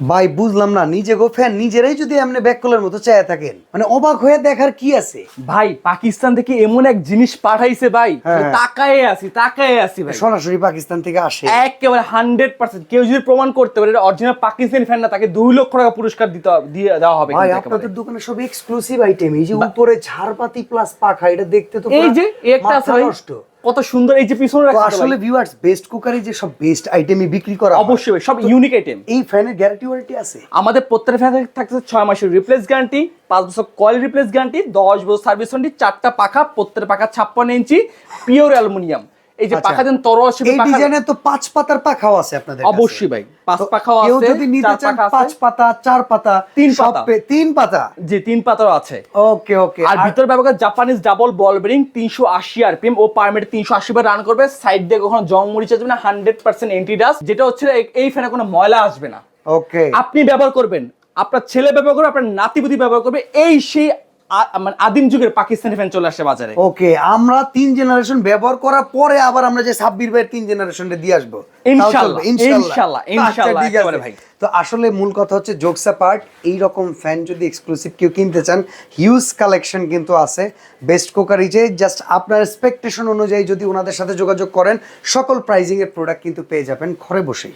ভাই বুঝলাম না, নিজে গো ফ্যান নিজেরাই যদি এমনি ব্যাককলের মতো চায়া থাকেন, মানে অবাক হয়ে দেখার কি আছে? ভাই পাকিস্তান থেকে এমন এক জিনিস পাঠাইছে ভাই, হ্যাঁ। তাকায়ে আছি ভাই। সরাসরি পাকিস্তান থেকে আসে? একেবারে 100%। কেউ যদি প্রমাণ করতে পারে এটা অরিজিনাল পাকিস্তানি ফ্যান না, তাকে 2 লক্ষ টাকা পুরস্কার দিয়ে দেওয়া হবে ভাই কিন্তু একেবারে। আপনাদের দোকানে সব এক্সক্লুসিভ আইটেম, এই যে উপরে ঝাড়পাতি প্লাস পাখা, এটা দেখতে তো এই যে একটা আছে ভাই, কত সুন্দর, এই যে পিছনে তো রাখছে আসলে ভিউয়ার্স, বেস্ট কুকারি যে সব বেস্ট আইটেমই বিক্রি করা হয়। অবশ্যই ভাই, সব ইউনিক আইটেম। এই ফ্যানের গ্যারান্টি ওয়ারেন্টি আছে? আমাদের প্রত্যেকটা ফ্যান থাকছে 6 মাসের রিপ্লেস গ্যারান্টি, 5 বছর কয়েল রিপ্লেস গ্যারান্টি, 10 বছর সার্ভিস ওয়ারেন্টি, 4টা পাখা, প্রত্যেকটা পাখা 56 ইঞ্চি পিওর অ্যালুমিনিয়াম। এই যে পাখা দেন তরোয়াল শেপের এই পাখা, ডিজাইনে তো 5 পাতার পাখাও আছে আপনাদের কাছে? অবশ্যই ভাই 5 তো পাখাও আছে। কেউ যদি নিতে চান 5 পাতা 4 পাতা 3 সব পাতা। 3 পাতা? জি 3 পাতারও আছে। ওকে ওকে। আর ভিতর ব্যবহার জাপানিজ ডাবল বল বেরিং 380 আরপিএম ও পার মিনিট 380 বার রান করবে। সাইড দিয়ে কখনো জং মরিচা যাবে না, 100% এন্টি ডাস্ট, যেটা হচ্ছে এই ফ্যানে কোনো ময়লা আসবে না। ওকে। আপনি ব্যবহার করবেন, আপনার ছেলে ব্যবহার করবে, আপনার নাতিপুতি ব্যবহার করবে, এই সেই মানে আদিম যুগের পাকিস্তানি ফ্যান চলে আসছে বাজারে। ওকে, আমরা 3 জেনারেশন ব্যবহার করার পরে আবার আমরা যে সাব্বির ভাইয়ের 3 জেনারেশনটা দিয়ে আসবো ইনশাআল্লাহ ইনশাআল্লাহ ইনশাআল্লাহ ঠিক আছে একেবারে ভাই। তো আসলে মূল কথা হচ্ছে জোকস অ্যাপার্ট, এইরকম ফ্যান যদি এক্সক্লুসিভ কেউ কিনতে চান, হিউজ কালেকশন কিন্তু আছে বেস্ট কুকারিজে। জাস্ট আপনার এক্সপেকটেশন অনুযায়ী যদি ওনাদের সাথে যোগাযোগ করেন, সকল প্রাইজিং এর প্রোডাক্ট কিন্তু পেয়ে যাবেন ঘরে বসেই।